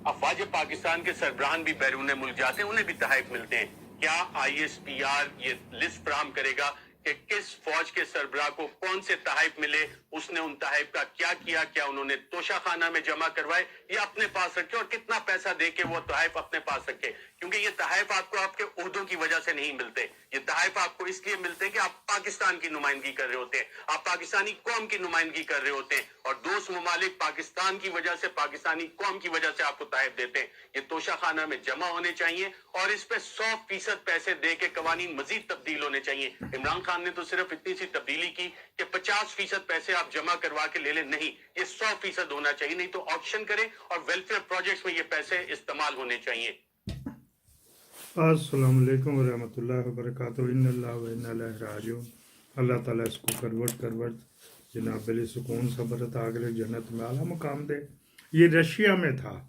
افواج پاکستان کے سربراہان بھی بیرون ملک جاتے ہیں، انہیں بھی تحائف ملتے ہیں. کیا آئی ایس پی آر یہ لسٹ فراہم کرے گا کہ کس فوج کے سربراہ کو کون سے تحائف ملے، اس نے ان تحائف کا کیا کیا، کیا انہوں نے توشہ خانہ میں جمع کروائے یا اپنے پاس رکھے، اور کتنا پیسہ دے کے وہ تحائف اپنے پاس رکھے؟ کیونکہ یہ تحائف آپ کو آپ کے عہدوں کی وجہ سے نہیں ملتے، یہ تحائف آپ کو اس لیے ملتے ہیں کہ آپ پاکستان کی نمائندگی کر رہے ہوتے ہیں، آپ پاکستانی قوم کی نمائندگی کر رہے ہوتے ہیں، اور دوست ممالک پاکستان کی وجہ سے، پاکستانی قوم کی وجہ سے آپ کو تحائف دیتے ہیں. یہ توشہ خانہ میں جمع ہونے چاہیے اور اس پہ 100% پیسے دے کے قوانین مزید تبدیل ہونے چاہیے. عمران خان نے تو صرف اتنی سی تبدیلی کی کہ 50% پیسے آپ جمع کروا کے لے لیں، نہیں، یہ 100% ہونا چاہیے، نہیں تو آکشن کریں اور ویلفیئر پروجیکٹس میں یہ پیسے استعمال ہونے چاہیے. السلام علیکم ورحمۃ اللہ وبرکاتہ. ان اللہ و انا الیہ راجعون. اللہ تعالیٰ اس کو کروٹ جناب علی سکون صبر عطا کرے، جنت میں اعلیٰ مقام دے. یہ رشیا میں تھا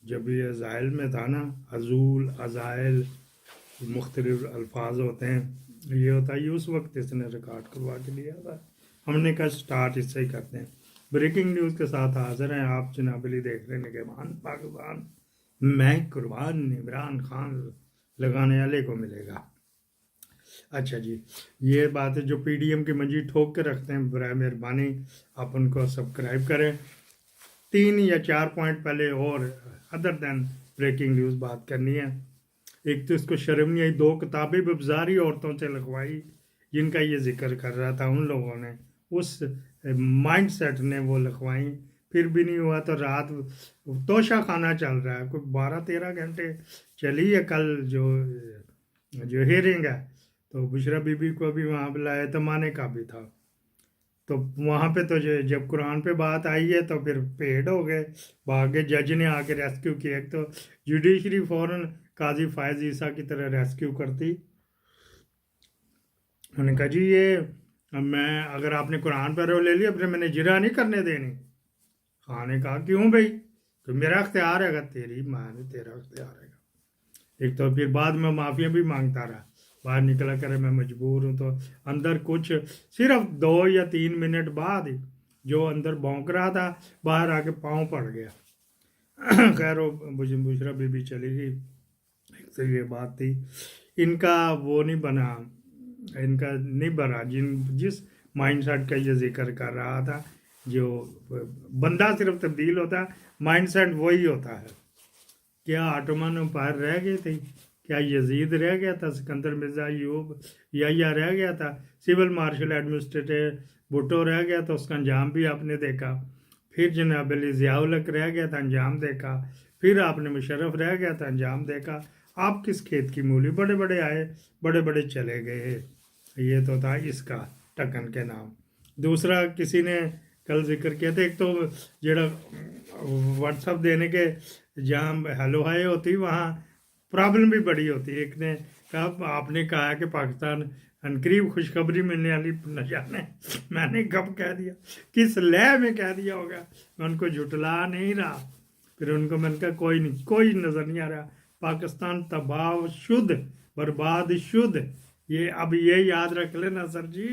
جب یہ ازائل میں تھا نا، عزول ازائل مختلف الفاظ ہوتے ہیں، یہ ہوتا ہے، یہ اس وقت اس نے ریکارڈ کروا کے لیا تھا. ہم نے کہا سٹارٹ اس سے ہی کرتے ہیں. بریکنگ نیوز کے ساتھ حاضر ہیں آپ جناب علی، دیکھ رہے ہیں کہ پاکستان میں قربان عمران خان لگانے والے کو ملے گا. اچھا جی، یہ بات ہے. جو پی ڈی ایم کی منجی ٹھوک کے رکھتے ہیں، برائے مہربانی آپ ان کو سبسکرائب کریں. 3 یا 4 پوائنٹ پہلے اور ادر دین بریکنگ نیوز بات کرنی ہے. ایک تو اس کو شرم نہیں آئی، 2 کتابیں ببزاری عورتوں سے لکھوائی جن کا یہ ذکر کر رہا تھا، ان لوگوں نے اس مائنڈ سیٹ نے وہ لکھوائیں، پھر بھی نہیں ہوا تو رات توشہ خانہ چل رہا ہے، کوئی 12-13 گھنٹے چلی ہے. کل جو ہیرنگ ہے تو بشرا بی بی کو بھی وہاں بلایا، تمانے کا بھی تھا، تو وہاں پہ تو جب قرآن پہ بات آئی ہے تو پھر پیڑ ہو گئے، بھاگے. جج نے آ کے ریسکیو کیا. ایک تو جوڈیشری فوراً قاضی فائز عیسیٰ کی طرح ریسکیو کرتی. انہوں نے کہا جی یہ میں اگر آپ نے قرآن پہ رو لے لیا پھر میں نے جرا نہیں کرنے دینی. خان نے کہا کیوں بھائی؟ کہ میرا اختیار ہے گا. تیری ماں نے، تیرا اختیار ہے گا. ایک تو پھر بعد میں معافیا بھی مانگتا رہا، باہر نکلا کرے میں مجبور ہوں. تو اندر کچھ صرف 2 یا 3 منٹ بعد جو اندر بھونک رہا تھا باہر آ کے پاؤں پڑ گیا. خیر وہ بشرا بی بی چلی گئی. ایک تو یہ بات تھی. ان کا وہ نہیں بنا، ان کا نہیں بھرا جس مائنڈ سیٹ کا یہ ذکر کر رہا تھا. جو بندہ صرف تبدیل ہوتا ہے، مائنڈ سیٹ وہی ہوتا ہے. کیا آٹومن امپائر رہ گئے تھے؟ کیا یزید رہ گیا تھا؟ سکندر مرزا ایوب یا رہ گیا تھا؟ سول مارشل ایڈمنسٹریٹر بھٹو رہ گیا تو اس کا انجام بھی آپ نے دیکھا. پھر جناب علی ضیاء الحق رہ گیا تھا، انجام دیکھا. پھر آپ نے مشرف رہ گیا تھا، انجام دیکھا. آپ کس کھیت کی مولی؟ بڑے بڑے آئے، بڑے بڑے چلے گئے. یہ تو تھا اس کا ٹکن کے نام. دوسرا کسی نے کل ذکر کیا تھا، ایک تو جڑا واٹس ایپ دینے کے جہاں ہیلو ہائے ہوتی وہاں پرابلم بھی بڑی ہوتی. ایک نے کہا آپ نے کہا کہ پاکستان عنقریب خوشخبری ملنے والی نہ جانے. میں نے کب کہہ دیا، کس لے میں کہہ دیا ہوگا، میں ان کو جھٹلا نہیں رہا. پھر ان کو میں نے کہا کوئی نہیں، کوئی نظر نہیں آ رہا، پاکستان تباہ شد، برباد شد. یہ اب یہ یاد رکھ لینا سر جی.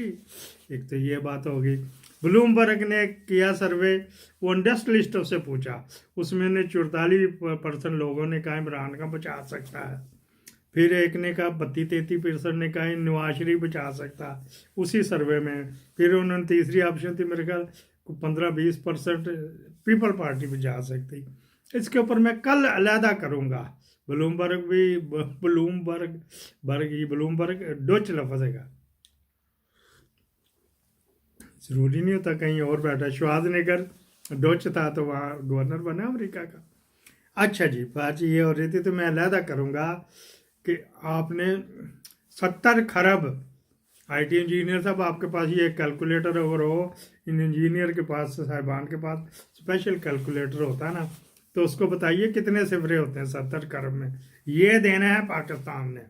ایک تو یہ بات ہوگی. بلوم برگ نے کیا سروے، وہ انڈسٹریلسٹوں سے پوچھا، اس میں نے 44% لوگوں نے کہا عمران کا بچا سکتا ہے. پھر ایک نے کہا 32-33% نے کہا نواز شریف بچا سکتا اسی سروے میں. پھر انہوں نے تیسری آپشن تھی میرے خیال 15-20% پیپل پارٹی بچا سکتی. اس کے اوپر میں کل علیحدہ کروں گا. بلوم برگ ڈوچ لفظ ہے گا، ضروری نہیں ہوتا کہیں اور بیٹھا. شواز نگر ڈوچ تھا تو وہاں گورنر بنا امریکہ کا. اچھا جی، بات یہ ہو رہی تھی تو میں علیحدہ کروں گا کہ آپ نے 70 کھرب آئی ٹی انجینئر صاحب آپ کے پاس یہ کیلکولیٹر اگر ہو، ان انجینئر کے پاس، صاحبان کے پاس اسپیشل کیلکولیٹر ہوتا ہے نا، تو اس کو بتائیے کتنے صفرے ہوتے ہیں 70 کھرب میں. یہ دینا ہے پاکستان نے.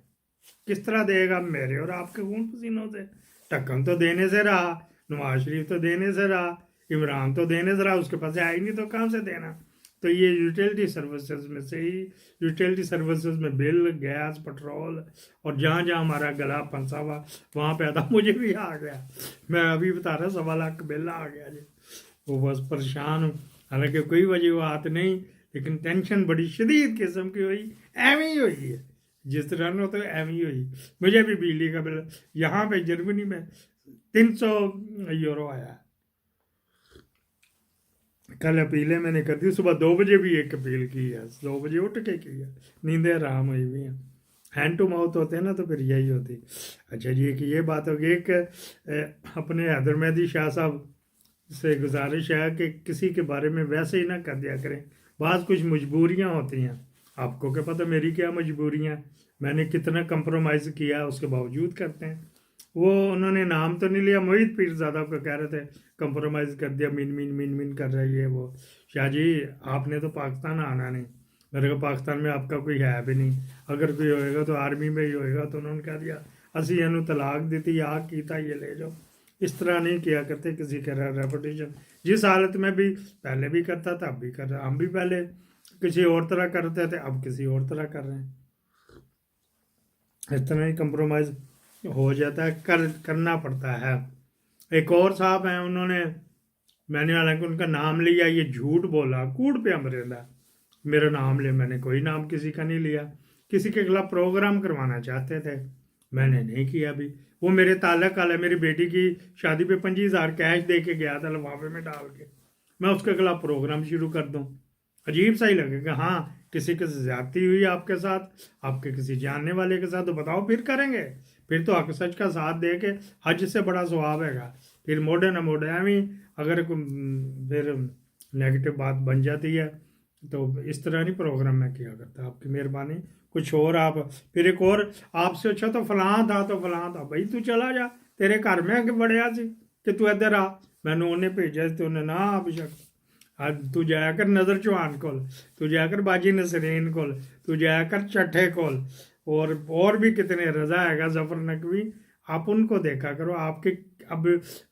کس طرح دے گا؟ میرے اور آپ کے خون پسینوں سے. ٹکن تو دینے سے رہا، نواز شریف تو دینے سے رہا، عمران تو دینے سے رہا، اس کے پاس آئی نہیں تو کہاں سے دینا؟ تو یہ یوٹیلیٹی سروسز میں سے ہی، یوٹیلیٹی سروسز میں بل، گیس، پٹرول، اور جہاں جہاں ہمارا گلا پھنسا ہوا وہاں پہ آتا. مجھے بھی آ گیا، میں ابھی بتا رہا 1.25 لاکھ بل آ گیا جی. وہ بس پریشان ہوں، حالانکہ کوئی وجوہات نہیں، لیکن ٹینشن بڑی شدید قسم کی ہوئی، ایویں ہی ہوئی ہے جس طرح نہ تو ایویں ہی ہوئی. مجھے بھی بجلی کا بل یہاں پہ جرمنی میں 300 یورو آیا ہے. کل اپیلیں میں نے کر دی، صبح 2 بجے بھی ایک اپیل کی ہے، 2 بجے اٹھ کے کی ہے، نیندیں آرام ہوئی ہوئی ہیں. ہینڈ ٹو ماؤتھ ہوتے ہیں نا تو پھر یہی ہوتی. اچھا جی، ایک یہ بات ہوگی. ایک اپنے حیدر مہدی شاہ صاحب سے گزارش ہے کہ کسی کے بارے میں ویسے ہی نہ کر دیا کریں. بعض کچھ مجبوریاں ہوتی ہیں، آپ کو کیا پتہ میری کیا مجبوریاں، میں نے کتنا کمپرومائز کیا اس کے باوجود کرتے ہیں. وہ انہوں نے نام تو نہیں لیا، محیط پیر زادہ کو کہہ رہے تھے کمپرومائز کر دیا، مین کر رہی ہے وہ. شاہ جی آپ نے تو پاکستان آنا نہیں، میرے کو پاکستان میں آپ کا کوئی ہے بھی نہیں، اگر کوئی ہوئے گا تو آرمی میں ہی ہوئے گا. تو انہوں نے کہہ دیا اسی انہوں طلاق دیتی، آگ کیتا یہ لے جاؤ. اس طرح نہیں کیا کرتے کسی کا ریپوٹیشن. جس حالت میں بھی پہلے بھی کرتا تھا اب بھی کر رہا، ہم بھی پہلے کسی اور طرح کرتے تھے اب کسی اور طرح کر رہے ہیں. اس طرح ہی کمپرومائز ہو جاتا ہے، کرنا پڑتا ہے. ایک اور صاحب ہیں، انہوں نے، میں نے حالانکہ ان کا نام لیا، یہ جھوٹ بولا کوڑ پہ امریلا، میرا نام لے، میں نے کوئی نام کسی کا نہیں لیا. کسی کے خلاف پروگرام کروانا چاہتے تھے، میں نے نہیں کیا. بھی وہ میرے تعلق والا میری بیٹی کی شادی پہ 25,000 کیش دے کے گیا تھا لفافے میں ڈال کے، میں اس کے خلاف پروگرام شروع کر دوں؟ عجیب سا ہی لگے گا. ہاں کسی کے زیادتی ہوئی آپ کے ساتھ، آپ کے کسی جاننے والے کے ساتھ، تو بتاؤ پھر کریں گے. پھر تو حق سچ کا ساتھ دے کے حج سے بڑا ثواب ہے گا. پھر موڑے نہ موڑے ایویں اگر پھر نیگیٹو بات بن جاتی ہے تو اس طرح نہیں پروگرام میں کیا کرتا. آپ کی مہربانی. کچھ اور آپ پھر ایک اور آپ سے اچھا تو فلاں تھا تو فلاں تھا. بھائی تو چلا جا، تیرے گھر میں بڑھیا سی کہ تو ادھر آ. میں نے انہیں بھیجا تو انہیں نہ آپ شک. تو جایا کر نظر چوہان کول، تو جایا کر باجی نسرین کول، تو جایا کر چٹھے کول، اور بھی کتنے رضا ہے گا ظفر نقوی. آپ ان کو دیکھا کرو. آپ کے اب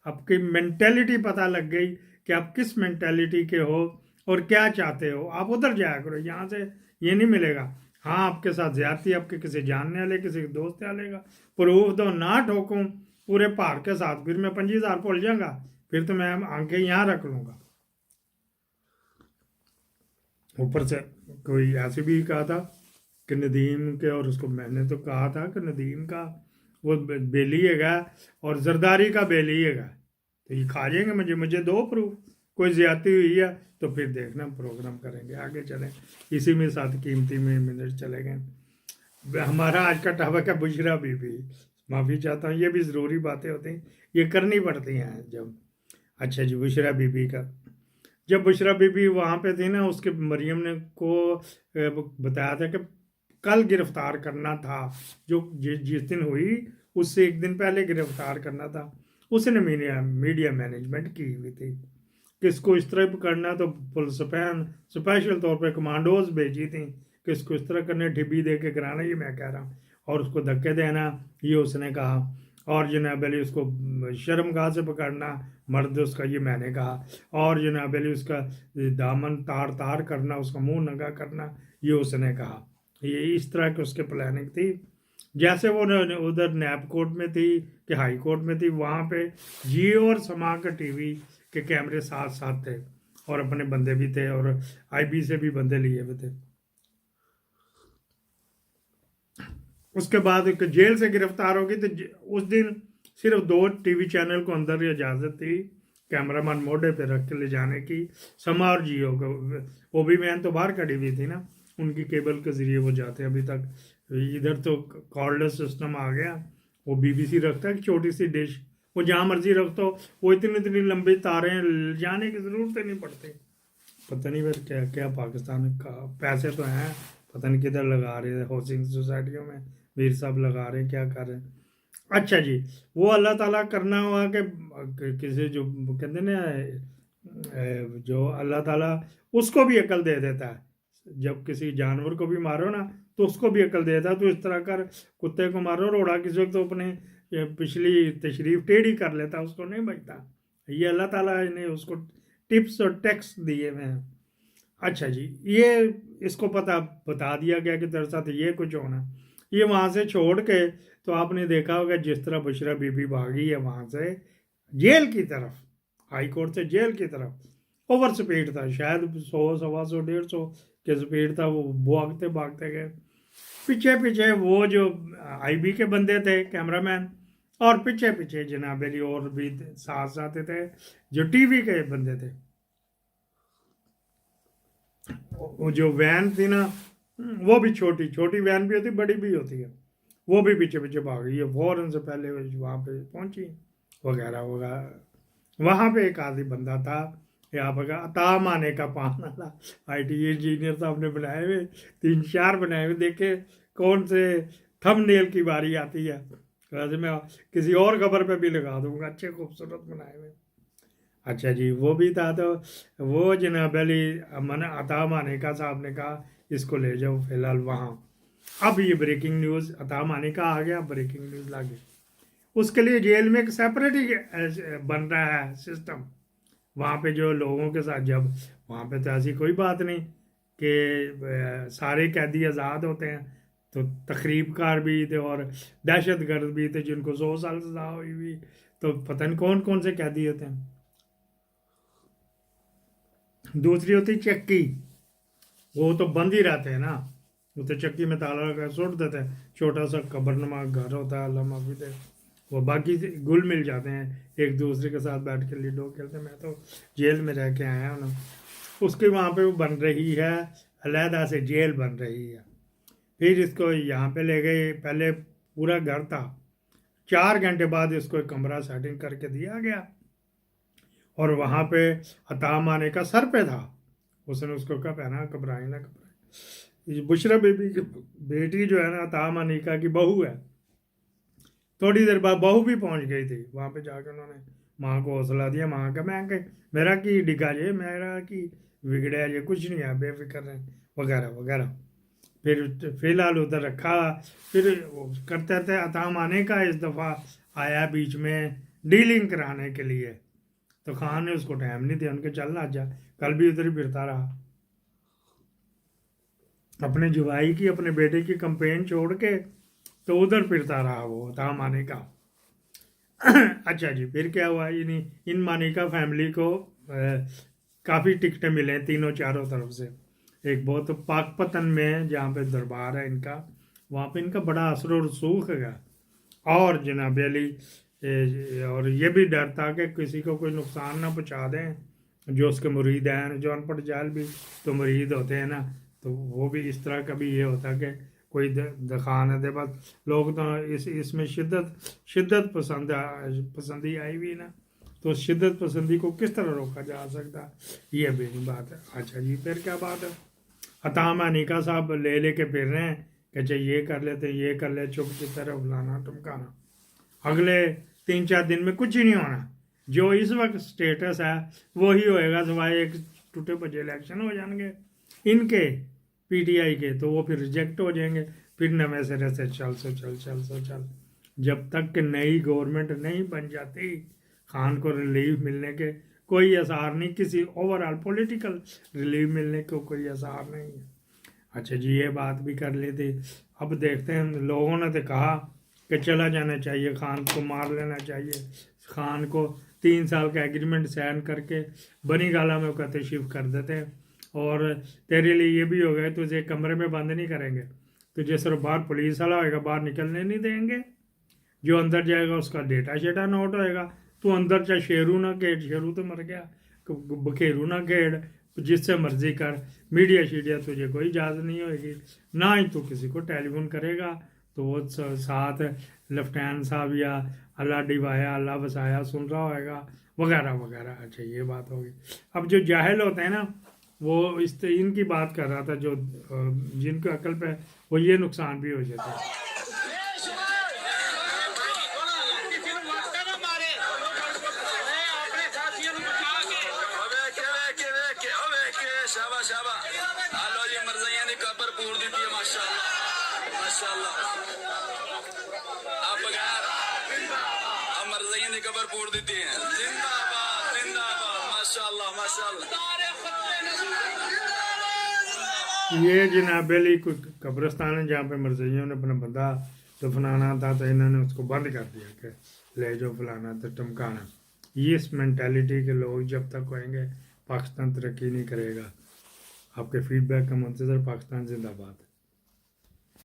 آپ کی مینٹیلٹی پتہ لگ گئی کہ آپ کس مینٹیلٹی کے ہو اور کیا چاہتے ہو. آپ ادھر جایا کرو، یہاں سے یہ نہیں ملے گا. ہاں آپ کے ساتھ زیادتی آپ کے کسی جاننے والے کسی دوست والے گا پروف دو، نہ ٹھوکوں پورے پہاڑ کے ساتھ، پھر میں 25,000 بھول جاؤں گا، پھر تو میں آنکھیں یہاں رکھ لوں گا. اوپر سے کوئی ایسے بھی کہا تھا کہ ندیم کے، اور اس کو میں نے تو کہا تھا کہ ندیم کا وہ بیلی ہے گا اور زرداری کا بیلی ہے گا، تو یہ کھا جائیں گے. مجھے دو پروف. کوئی زیادتی ہوئی ہے تو پھر دیکھنا پروگرام کریں گے. آگے چلیں، اسی میں ساتھ قیمتی میں منٹ چلے گئے. ہمارا آج کا ٹاپک ہے بشرا بی بی. معافی چاہتا ہوں، یہ بھی ضروری باتیں ہوتی ہیں، یہ کرنی پڑتی ہیں جب. اچھا جی، بشرا بی بی کا، جب بشرا بی بی وہاں پہ تھی نا، اس کے مریم نے کو بتایا تھا کہ کل گرفتار کرنا تھا، جو جس دن ہوئی اس سے ایک دن پہلے گرفتار کرنا تھا. اس نے میڈیا مینجمنٹ کی ہوئی تھی کہ اس کو اس طرح پکڑنا، تو پولیس اسپیشل طور پہ کمانڈوز بھیجی تھیں کہ اس کو اس طرح کرنے، ڈھبی دے کے کرانا، یہ میں کہہ رہا ہوں، اور اس کو دھکے دینا، یہ اس نے کہا. اور جناب علی اس کو شرم گاہ سے پکڑنا، مرد اس کا، یہ میں نے کہا. اور جناب علی اس کا دامن تار کرنا، اس کا منہ ننگا کرنا، یہ اس نے کہا. یہ اس طرح کی اس کے پلاننگ تھی. جیسے وہ ادھر نیب کورٹ میں تھی کہ ہائی کورٹ میں تھی، وہاں پہ جیو اور سما کا ٹی وی کے کیمرے ساتھ تھے، اور اپنے بندے بھی تھے، اور آئی بی سے بھی بندے لیے ہوئے تھے. اس کے بعد جیل سے گرفتار ہوگی تو اس دن صرف 2 ٹی وی چینل کو اندر اجازت تھی کیمرہ مین موڈے پہ رکھ کے لے جانے کی، سما اور جیو کو. وہ بھی مین تو باہر کھڑی ہوئی تھی نا، ان کی کیبل کے ذریعے وہ جاتے. ابھی تک ادھر تو کارڈلیس سسٹم آ گیا. وہ بی بی سی رکھتا ہے، چھوٹی سی ڈش، وہ جہاں مرضی رکھ دو، وہ اتنی لمبی تاریں جانے کی ضرورت نہیں پڑتی. پتہ نہیں پھر کیا پاکستان کا پیسے تو ہیں، پتہ نہیں کدھر لگا رہے ہیں، ہاؤسنگ سوسائٹیوں میں ویر صاحب لگا رہے ہیں، کیا کر رہے ہیں. اچھا جی، وہ اللہ تعالیٰ کرنا ہوا کہ کسی جو کہتے ہیں نا، جو اللہ تعالیٰ اس کو بھی عقل دے دیتا ہے. جب کسی جانور کو بھی مارو نا تو اس کو بھی عقل دیتا ہے. تو اس طرح کر کتے کو مارو روڑا کسی وقت تو اپنے پچھلی تشریف ٹیڑھی کر لیتا، اس کو نہیں بچتا. یہ اللہ تعالیٰ نے اس کو ٹپس اور ٹیکس دیے ہوئے ہیں. اچھا جی، یہ اس کو بتا دیا گیا کہ تیرے ساتھ یہ کچھ ہونا. یہ وہاں سے چھوڑ کے، تو آپ نے دیکھا ہوگا جس طرح بشرا بی بی بھاگی ہے وہاں سے جیل کی طرف، ہائی کورٹ سے جیل کی طرف. اوور سپیڈ تھا، شاید 100 سوا 100 150 کے سپیڈ تھا، وہ بھاگتے بھاگتے گئے. پیچھے پیچھے وہ جو آئی بی کے بندے تھے کیمرہ مین، اور پیچھے پیچھے جناب علی اور بھی ساتھ ساتھ تھے جو ٹی وی کے بندے تھے. وہ جو وین تھی نا، وہ بھی چھوٹی چھوٹی وین بھی ہوتی، بڑی بھی ہوتی ہے، وہ بھی پیچھے پیچھے بھاگ گئی ہے، فوراً سے پہلے وہاں پہ پہنچی وغیرہ وغیرہ. وہاں پہ ایک آدھی بندہ تھا یہاں پہ عطا مانے کا پان والا آئی ٹی انجینئر صاحب نے بنائے ہوئے 3 4 بنائے ہوئے، دیکھے کون سے تھم نیل کی باری آتی ہے، ویسے میں کسی اور خبر پہ بھی لگا دوں گا، اچھے خوبصورت بنائے ہوئے. اچھا جی وہ بھی تھا. تو وہ جناب علی عطا مانے کا صاحب نے کہا اس کو لے جاؤ فی الحال وہاں. اب یہ بریکنگ نیوز عطا مانے کا آ گیا، بریکنگ نیوز لاگے. اس کے لیے جیل میں ایک سیپریٹ ہی بن رہا ہے سسٹم وہاں پہ، جو لوگوں کے ساتھ جب وہاں پہ تو ایسی کوئی بات نہیں کہ سارے قیدی آزاد ہوتے ہیں، تو تخریب کار بھی تھے اور دہشت گرد بھی تھے جن کو 100 سال سزا ہوئی ہوئی، تو پتہ نہیں کون کون سے قیدی ہوتے ہیں. دوسری ہوتی چکی، وہ تو بند ہی رہتے ہیں نا، وہ تو چکی میں تالا لگا سوٹ دیتے ہیں، چھوٹا سا قبر نما گھر ہوتا ہے، اللہ معافی دے. وہ باقی گل مل جاتے ہیں ایک دوسرے کے ساتھ بیٹھ کے لیڈو کھیلتے ہیں. میں تو جیل میں رہ کے آیا ہوں، اس کے وہاں پہ وہ بن رہی ہے علیحدہ سے جیل بن رہی ہے. پھر اس کو یہاں پہ لے گئے، پہلے پورا گھر تھا، 4 گھنٹے بعد اس کو ایک کمرہ سیٹنگ کر کے دیا گیا، اور وہاں پہ عطا مانے کا سر پہ تھا. اس نے اس کو کہا پہنا گھبرائیں نہ گھبرائیں. بشرا بی بی کی بیٹی جو ہے نا عطا مانیکا کی بہو ہے، تھوڑی دیر بعد بہو بھی پہنچ گئی تھی وہاں پہ، جا کے انہوں نے ماں کو حوصلہ دیا. ماں کا میں کہ میرا کی ڈگا جے، میرا کی بگڑیا جے، کچھ نہیں ہے، بے فکر رہیں وغیرہ وغیرہ. پھر فی الحال ادھر رکھا. پھر کرتے تھے عطا مانے کا اس دفعہ آیا بیچ میں ڈیلنگ کرانے کے لیے، تو خان نے اس کو ٹائم نہیں دیا، ان کے چلنا جا، کل بھی ادھر ہی پھرتا رہا. اپنے جوائی کی، اپنے بیٹے کی کمپین چھوڑ کے تو ادھر پھرتا رہا وہ عطا مانے کا. اچھا جی پھر کیا ہوا، ان مانیکا فیملی کو کافی ٹکٹیں ملیں تینوں چاروں طرف سے. ایک بہت پاک پتن میں جہاں پہ دربار ہے ان کا، وہاں پہ ان کا بڑا اثر و رسوخ ہے. اور جناب علی اور یہ بھی ڈر تھا کہ کسی کو کوئی نقصان نہ پہنچا دیں، جو اس کے مرید ہیں، جو ان پڑھ جاہل بھی تو مرید ہوتے ہیں نا، تو وہ بھی اس طرح کا بھی یہ ہوتا کہ کوئی دکھا نہ دے. بس لوگ تو اس میں شدت پسندی آئی ہوئی نا، تو شدت پسندی کو کس طرح روکا جا سکتا، یہ بھی نہیں بات ہے. اچھا جی پھر کیا بات ہے، عطا مانیکا صاحب لے کے پھر رہے ہیں کہ چاہے یہ کر لیتے، یہ کر لے، چپ کی طرح بلانا ٹمکانا. اگلے 3 4 دن میں کچھ ہی نہیں ہونا، جو اس وقت سٹیٹس ہے وہی ہوئے گا، سوائے ایک ٹوٹے بجے الیکشن ہو جائیں گے ان کے پی ٹی آئی کے، تو وہ پھر ریجیکٹ ہو جائیں گے. پھر نویں سرے سے چل جب تک کہ نئی گورنمنٹ نہیں بن جاتی، خان کو ریلیف ملنے کے کوئی آثار نہیں، کسی اوور آل پولیٹیکل ریلیف ملنے کو کوئی آثار نہیں ہے. اچھا جی یہ بات بھی کر لی تھی. اب دیکھتے ہیں، لوگوں نے تو کہا کہ چلا جانا چاہیے، خان کو مار لینا چاہیے، خان کو 3 سال کا ایگریمنٹ سائن کر کے بنی گالا میں کا تشریف کر دیتے ہیں، اور تیرے لیے یہ بھی ہو گیا تجھے کمرے میں بند نہیں کریں گے، تجھے صرف باہر پولیس والا ہوئے گا، باہر نکلنے نہیں دیں گے، جو اندر جائے گا اس کا ڈیٹا شیٹا نوٹ ہوئے گا. تو اندر چاہے شیرو نہ کھیڑ، شیرو تو مر گیا، بکھیرو نہ کھیڑ، جس سے مرضی کر، میڈیا شیڈیا تجھے کوئی اجازت نہیں ہوئے گی، نہ ہی تو کسی کو ٹیلی فون کرے گا. تو وہ ساتھ لیفٹیننٹ صاحب یا اللہ ڈیوایا اللہ بسایا سن رہا ہوئے گا وغیرہ وغیرہ. اچھا یہ بات ہوگی. اب جو جاہل ہوتے ہیں نا، وہ ان کی بات کر رہا تھا، جو جن کو عقل پہ وہ یہ نقصان بھی ہو جاتا ہے. خبر پور دیتی ہیں، زندہ باد زندہ باد، ماشاء اللہ ماشاء اللہ. یہ جناب علی کوئی قبرستان ہے جہاں پہ مرزائیوں نے اپنا بندہ دفنانا تھا، تو انہوں نے اس کو بند کر دیا کہ لے جو فلانا تو ٹمکانا. یہ اس مینٹیلٹی کے لوگ جب تک ہوئیں گے پاکستان ترقی نہیں کرے گا. آپ کے فیڈ بیک کا منتظر. پاکستان زندہ باد.